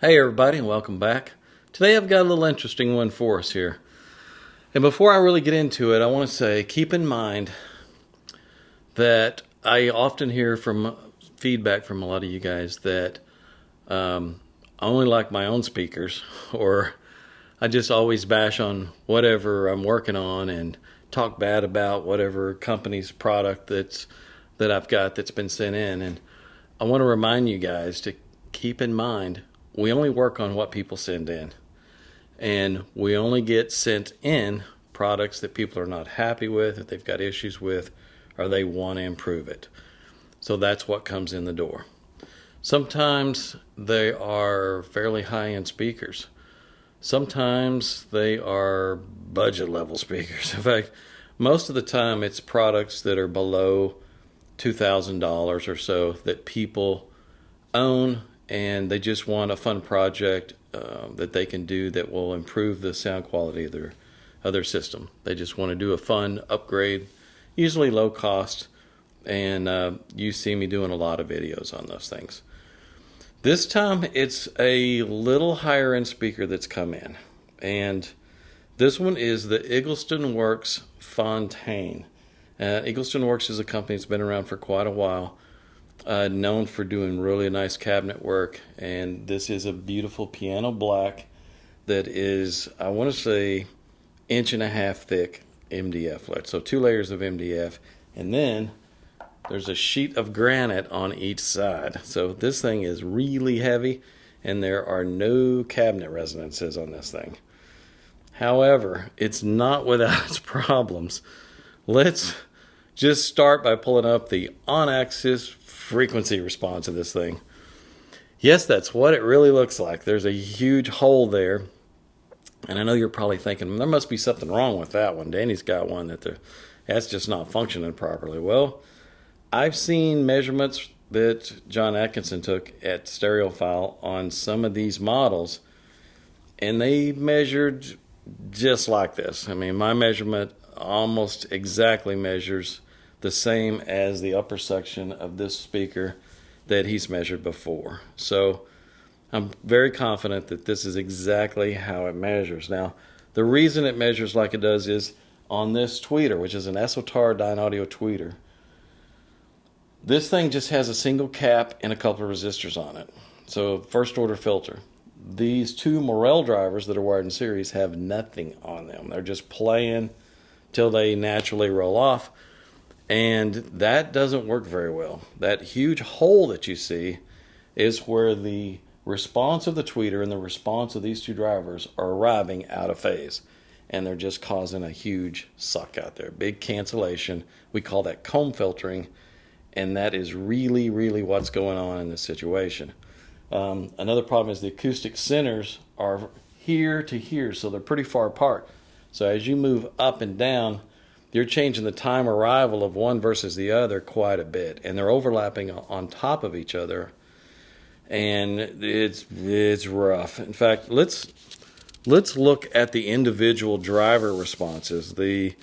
Hey everybody, and welcome back. Today I've got a little interesting one for us here. And before I really get into it, I want to say keep in mind that I often hear from feedback from a lot of you guys that I only like my own speakers, or I just always bash on whatever I'm working on and talk bad about whatever company's product that I've got that's been sent in. And I want to remind you guys to keep in mind we only work on what people send in, and we only get sent in products that people are not happy with, that they've got issues with, or they want to improve it. So that's what comes in the door. Sometimes they are fairly high-end speakers. Sometimes they are budget level speakers. In fact, most of the time it's products that are below $2,000 or so that people own, and they just want a fun project that they can do that will improve the sound quality of their system. They just want to do a fun upgrade, usually low cost, and you see me doing a lot of videos on those things. This time it's a little higher end speaker that's come in, and this one is the Eagleston Works Fontaine. Eagleston Works is a company that's been around for quite a while, known for doing really nice cabinet work, and this is a beautiful piano black that is, I want to say, 1.5 inch thick MDF lead. So 2 layers of MDF, and then there's a sheet of granite on each side. So this thing is really heavy, and there are no cabinet resonances on this thing. However, it's not without its problems. Let's just start by pulling up the on-axis frequency response of this thing. Yes, that's what it really looks like. There's a huge hole there, and I know you're probably thinking, there must be something wrong with that one. Danny's got one that's just not functioning properly. Well, I've seen measurements that John Atkinson took at Stereophile on some of these models, and they measured just like this. I mean, my measurement almost exactly measures the same as the upper section of this speaker that he's measured before. So I'm very confident that this is exactly how it measures. Now, the reason it measures like it does is on this tweeter, which is an Esotar Dynaudio tweeter. This thing just has a single cap and a couple of resistors on it. So first order filter. These 2 Morel drivers that are wired in series have nothing on them. They're just playing till they naturally roll off, and that doesn't work very well. That huge hole that you see is where the response of the tweeter and the response of these 2 drivers are arriving out of phase, and they're just causing a huge suck out there. Big cancellation. We call that comb filtering, and that is really, really what's going on in this situation. Another problem is the acoustic centers are here to here, so they're pretty far apart. So as you move up and down, you're changing the time arrival of one versus the other quite a bit, and they're overlapping on top of each other, and it's rough. In fact, let's look at the individual driver responses. The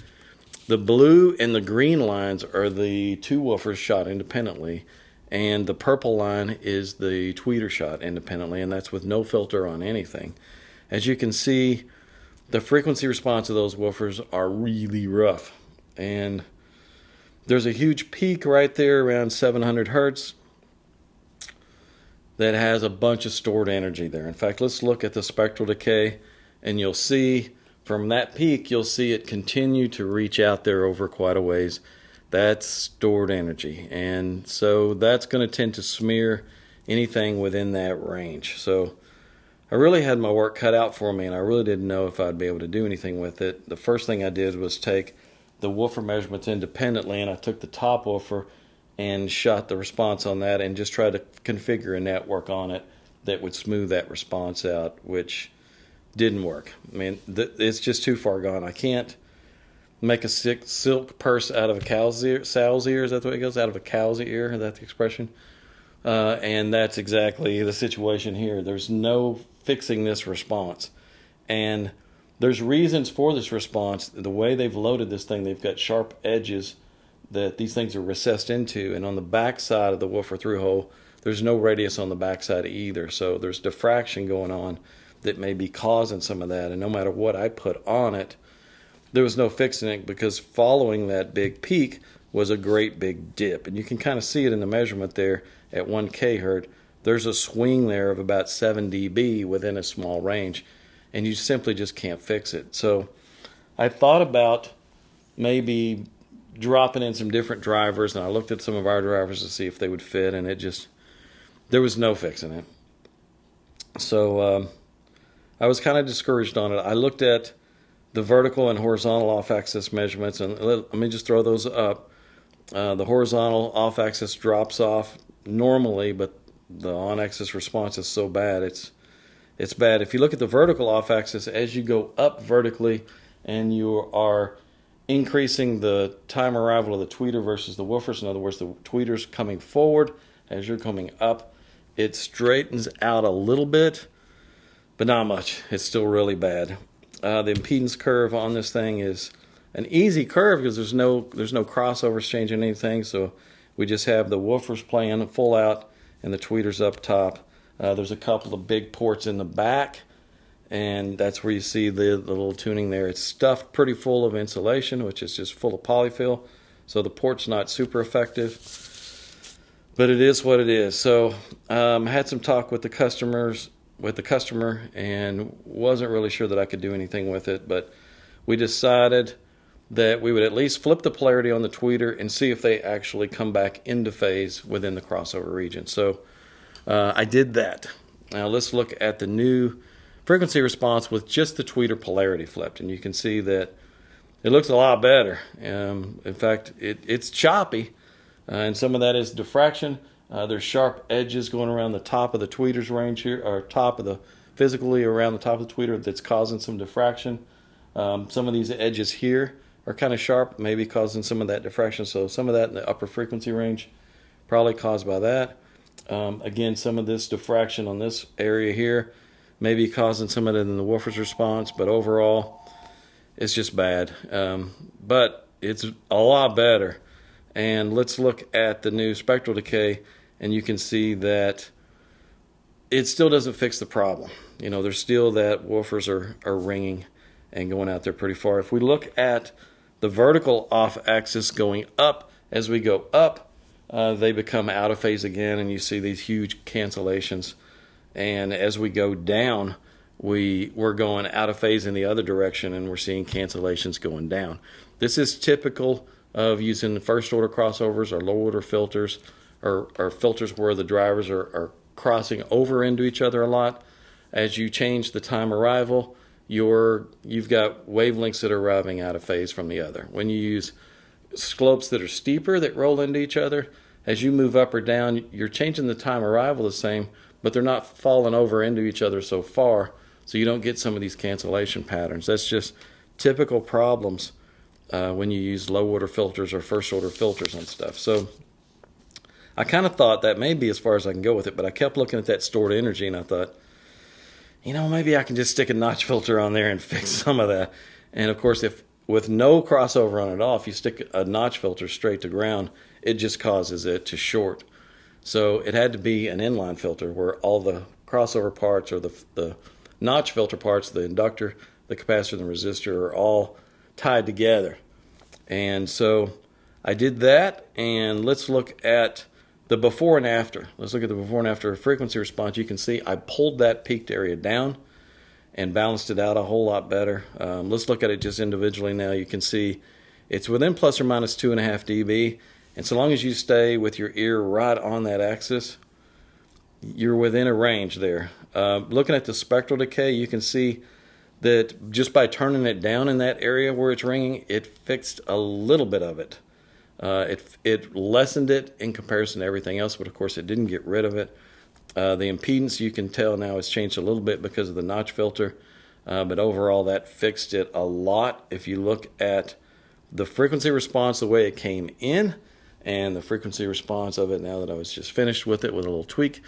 blue and the green lines are the 2 woofers shot independently, and the purple line is the tweeter shot independently, and that's with no filter on anything. As you can see, the frequency response of those woofers are really rough, and there's a huge peak right there around 700 hertz that has a bunch of stored energy there. In fact, let's look at the spectral decay, and you'll see from that peak, you'll see it continue to reach out there over quite a ways. That's stored energy, and so that's going to tend to smear anything within that range. So I really had my work cut out for me, and I really didn't know if I'd be able to do anything with it. The first thing I did was take the woofer measurements independently, and I took the top woofer and shot the response on that and just tried to configure a network on it that would smooth that response out, which didn't work. I mean, it's just too far gone. I can't make a silk purse out of a cow's ear. Sow's ear, is that the way it goes? Out of a cow's ear, is that the expression? And that's exactly the situation here. There's no fixing this response, and there's reasons for this response. The way they've loaded this thing, they've got sharp edges that these things are recessed into, and on the back side of the woofer through hole there's no radius on the backside either. So there's diffraction going on that may be causing some of that. And no matter what I put on it, there was no fixing it, because following that big peak was a great big dip. And you can kind of see it in the measurement there at 1 kHz. There's a swing there of about 7 dB within a small range, and you simply just can't fix it. So I thought about maybe dropping in some different drivers, and I looked at some of our drivers to see if they would fit, and there was no fixing it. So I was kind of discouraged on it. I looked at the vertical and horizontal off-axis measurements, and let me just throw those up. The horizontal off-axis drops off normally, but the on-axis response is so bad, it's bad. If you look at the vertical off-axis, as you go up vertically and you are increasing the time arrival of the tweeter versus the woofers, in other words, the tweeter's coming forward as you're coming up, it straightens out a little bit, but not much. It's still really bad. The impedance curve on this thing is an easy curve because there's no crossovers changing anything, so we just have the woofers playing full out and the tweeters up top. There's a couple of big ports in the back, and that's where you see the little tuning there. It's stuffed pretty full of insulation, which is just full of polyfill, so the port's not super effective, but it is what it is. So I had some talk with the customer, and wasn't really sure that I could do anything with it, but we decided that we would at least flip the polarity on the tweeter and see if they actually come back into phase within the crossover region. So I did that. Now let's look at the new frequency response with just the tweeter polarity flipped, and you can see that it looks a lot better. In fact, it's choppy, and some of that is diffraction. There's sharp edges going around the top of the tweeter's range here, or physically around the top of the tweeter, that's causing some diffraction. Some of these edges here are kind of sharp, maybe causing some of that diffraction. So some of that in the upper frequency range, probably caused by that. Again, some of this diffraction on this area here may be causing some of it in the woofer's response, but overall, it's just bad. But it's a lot better. And let's look at the new spectral decay, and you can see that it still doesn't fix the problem. You know, there's still that woofers are ringing and going out there pretty far. If we look at the vertical off-axis going up, as we go up, they become out of phase again, and you see these huge cancellations. And as we go down, we're going out of phase in the other direction, and we're seeing cancellations going down. This is typical of using first-order crossovers or low-order filters, or filters where the drivers are crossing over into each other a lot. As you change the time arrival, you've got wavelengths that are arriving out of phase from the other. When you use slopes that are steeper that roll into each other, as you move up or down, you're changing the time arrival the same, but they're not falling over into each other so far, so you don't get some of these cancellation patterns. That's just typical problems when you use low-order filters or first-order filters and stuff. So I kind of thought that may be as far as I can go with it, but I kept looking at that stored energy, and I thought, you know, maybe I can just stick a notch filter on there and fix some of that. And of course, if with no crossover on it all, if you stick a notch filter straight to ground, it just causes it to short. So it had to be an inline filter where all the crossover parts, or the notch filter parts, the inductor, the capacitor, and the resistor, are all tied together. And so I did that, and let's look at the before and after. Let's look at the before and after frequency response. You can see I pulled that peaked area down and balanced it out a whole lot better. Let's look at it just individually now. You can see it's within plus or minus 2.5 dB, and so long as you stay with your ear right on that axis, you're within a range there. Looking at the spectral decay, you can see that just by turning it down in that area where it's ringing, it fixed a little bit of it. It lessened it in comparison to everything else, but of course it didn't get rid of it. The impedance, you can tell now, has changed a little bit because of the notch filter, but overall that fixed it a lot. If you look at the frequency response, the way it came in, and the frequency response of it now that I was just finished with it with a little tweak,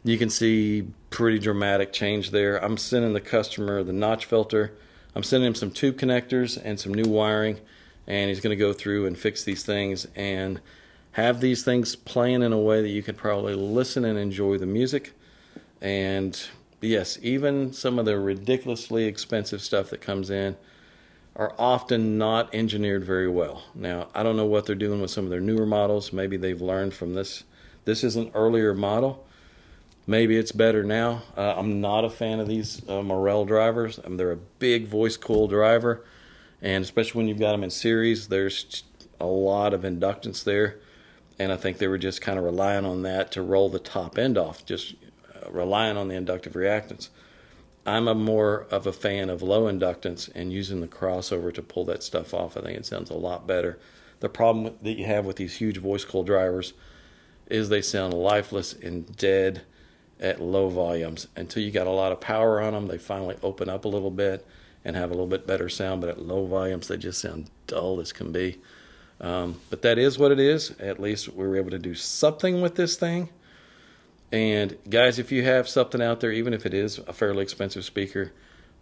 you can see pretty dramatic change there. I'm sending the customer the notch filter. I'm sending him some tube connectors and some new wiring, and he's going to go through and fix these things. And have these things playing in a way that you could probably listen and enjoy the music. And yes, even some of the ridiculously expensive stuff that comes in are often not engineered very well. Now, I don't know what they're doing with some of their newer models. Maybe they've learned from this. This is an earlier model. Maybe it's better now. I'm not a fan of these Morel drivers. They're a big voice coil driver, and especially when you've got them in series, there's a lot of inductance there. And I think they were just kind of relying on that to roll the top end off, just relying on the inductive reactance. I'm a more of a fan of low inductance and using the crossover to pull that stuff off. I think it sounds a lot better. The problem that you have with these huge voice coil drivers is they sound lifeless and dead at low volumes. Until you got a lot of power on them, they finally open up a little bit and have a little bit better sound, but at low volumes they just sound dull as can be. But that is what it is. At least we were able to do something with this thing. And guys, if you have something out there, even if it is a fairly expensive speaker,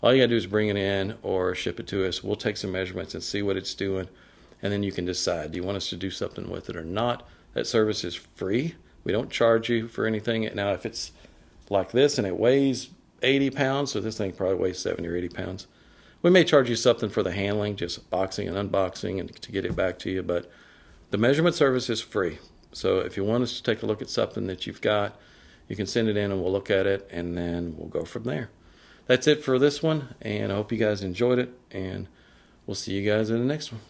all you gotta do is bring it in or ship it to us. We'll take some measurements and see what it's doing, and then you can decide, do you want us to do something with it or not? That service is free. We don't charge you for anything. Now, if it's like this and it weighs 80 pounds, so this thing probably weighs 70 or 80 pounds, we may charge you something for the handling, just boxing and unboxing and to get it back to you, but the measurement service is free. So if you want us to take a look at something that you've got, you can send it in and we'll look at it, and then we'll go from there. That's it for this one, and I hope you guys enjoyed it, and we'll see you guys in the next one.